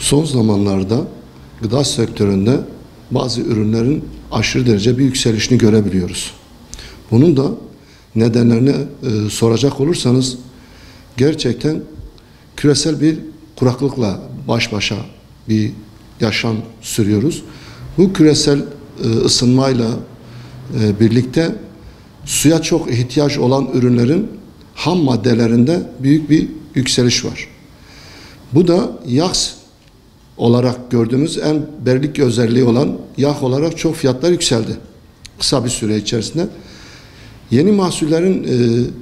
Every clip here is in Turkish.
Son zamanlarda gıda sektöründe bazı ürünlerin aşırı derece bir yükselişini görebiliyoruz. Bunun da nedenlerini soracak olursanız gerçekten küresel bir kuraklıkla baş başa bir yaşam sürüyoruz. Bu küresel ısınmayla birlikte suya çok ihtiyaç olan ürünlerin ham maddelerinde büyük bir yükseliş var. Bu da yağ olarak gördüğümüz en belirgin özelliği olan yağ olarak çok fiyatlar yükseldi kısa bir süre içerisinde. Yeni mahsullerin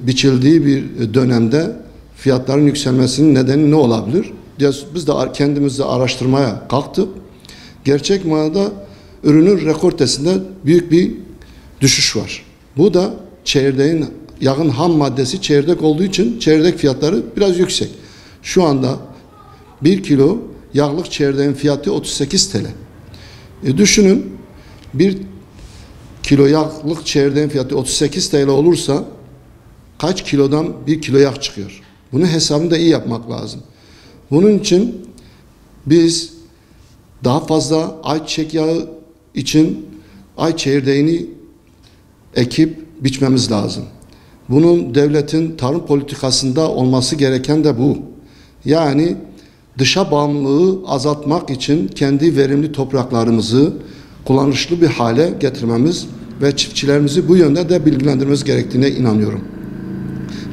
biçildiği bir dönemde fiyatların yükselmesinin nedeni ne olabilir? Biz de kendimizde araştırmaya kalktık. Gerçek manada ürünün rekortesinde büyük bir düşüş var. Bu da çekirdeğin, yağın ham maddesi çekirdek olduğu için çekirdek fiyatları biraz yüksek. Şu anda 1 kilo yağlık çekirdeğin fiyatı 38 TL. Düşünün 1 kilo yağlık çekirdeğin fiyatı 38 TL olursa kaç kilodan 1 kilo yağ çıkıyor? Bunun hesabını da iyi yapmak lazım. Bunun için biz daha fazla ayçiçek yağı için ay çekirdeğini ekip biçmemiz lazım. Bunun devletin tarım politikasında olması gereken de bu. Yani dışa bağımlılığı azaltmak için kendi verimli topraklarımızı kullanışlı bir hale getirmemiz ve çiftçilerimizi bu yönde de bilgilendirmemiz gerektiğine inanıyorum.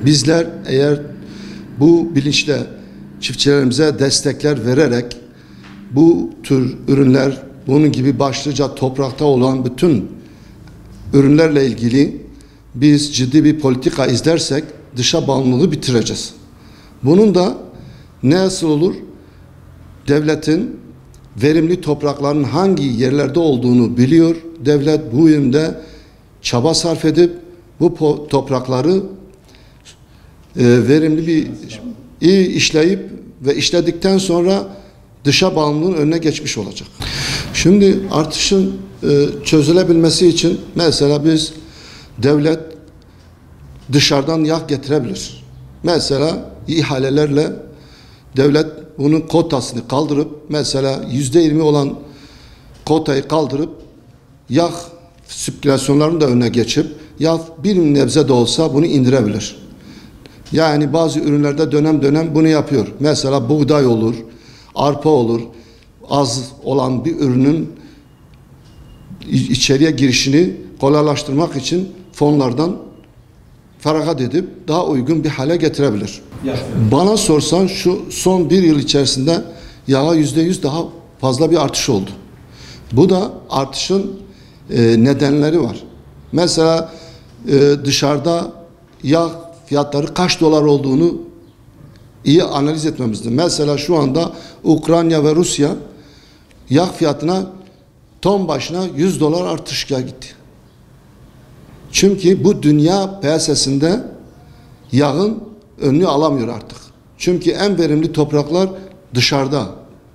Bizler eğer bu bilinçle çiftçilerimize destekler vererek bu tür ürünler, bunun gibi başlıca toprakta olan bütün ürünlerle ilgili biz ciddi bir politika izlersek dışa bağımlılığı bitireceğiz. Bunun da nasıl olur? Devletin verimli toprakların hangi yerlerde olduğunu biliyor. Devlet bu yönde çaba sarf edip bu toprakları verimli bir iyi işleyip ve işledikten sonra dışa bağımlılığın önüne geçmiş olacak. Şimdi artışın çözülebilmesi için mesela biz devlet dışarıdan yağ getirebilir. Mesela ihalelerle devlet bunun kotasını kaldırıp mesela %20 olan kotayı kaldırıp yağ sirkülasyonlarının da önüne geçip yağ bir nebze de olsa bunu indirebilir. Yani bazı ürünlerde dönem dönem bunu yapıyor. Mesela buğday olur, arpa olur. Az olan bir ürünün içeriye girişini kolaylaştırmak için fonlardan feragat edip daha uygun bir hale getirebilir. Bana sorsan şu son bir yıl içerisinde yağa %100 daha fazla bir artış oldu. Bu da artışın nedenleri var. Mesela dışarıda yağ fiyatları kaç dolar olduğunu iyi analiz etmemizdir. Mesela şu anda Ukrayna ve Rusya yağ fiyatına ton başına 100 dolar artışa gitti. Çünkü bu dünya piyasasında yağın önünü alamıyor artık. Çünkü en verimli topraklar dışarıda.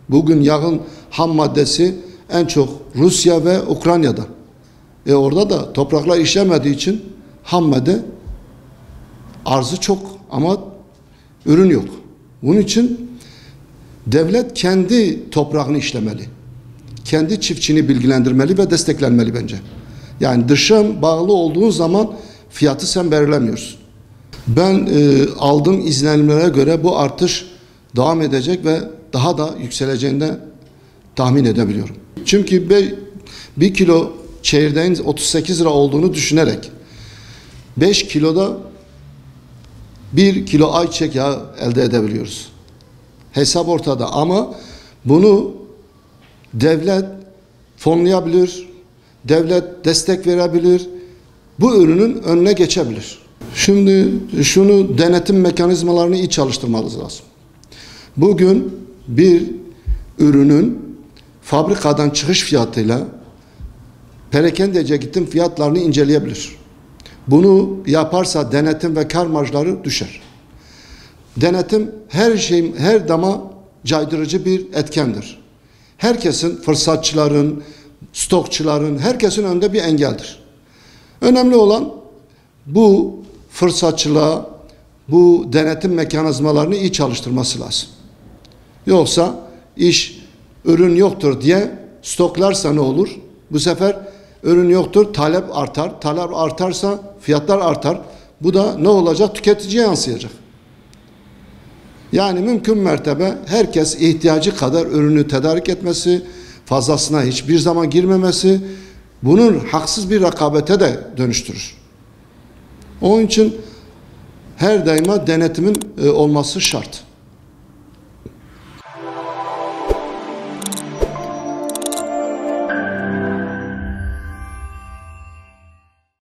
Bugün yağın ham maddesi en çok Rusya ve Ukrayna'da. Orada da topraklar işlemediği için ham madde arzı çok ama ürün yok. Bunun için devlet kendi toprağını işlemeli. Kendi çiftçini bilgilendirmeli ve desteklenmeli bence. Yani dışa bağlı olduğun zaman fiyatı sen belirlemiyorsun. Ben aldığım izlenimlere göre bu artış devam edecek ve daha da yükseleceğini de tahmin edebiliyorum. Çünkü bir kilo çekirdeğin 38 lira olduğunu düşünerek 5 kiloda 1 kilo ayçiçek yağı elde edebiliyoruz. Hesap ortada ama bunu devlet fonlayabilir, devlet destek verebilir, bu ürünün önüne geçebilir. Şimdi şunu denetim mekanizmalarını iyi çalıştırmamız lazım. Bugün bir ürünün fabrikadan çıkış fiyatıyla perakendeciye gittim fiyatlarını inceleyebilir. Bunu yaparsa denetim ve kar marjları düşer. Denetim her dama caydırıcı bir etkendir. Herkesin, fırsatçıların, stokçuların, herkesin önünde bir engeldir. Önemli olan bu fırsatçılığa, bu denetim mekanizmalarını iyi çalıştırması lazım. Yoksa iş ürün yoktur diye stoklarsa ne olur? Bu sefer ürün yoktur, talep artar. Talep artarsa fiyatlar artar. Bu da ne olacak? Tüketiciye yansıyacak. Yani mümkün mertebe herkes ihtiyacı kadar ürünü tedarik etmesi, fazlasına hiçbir zaman girmemesi, bunun haksız bir rekabete de dönüştürür. Onun için her daima denetimin olması şart.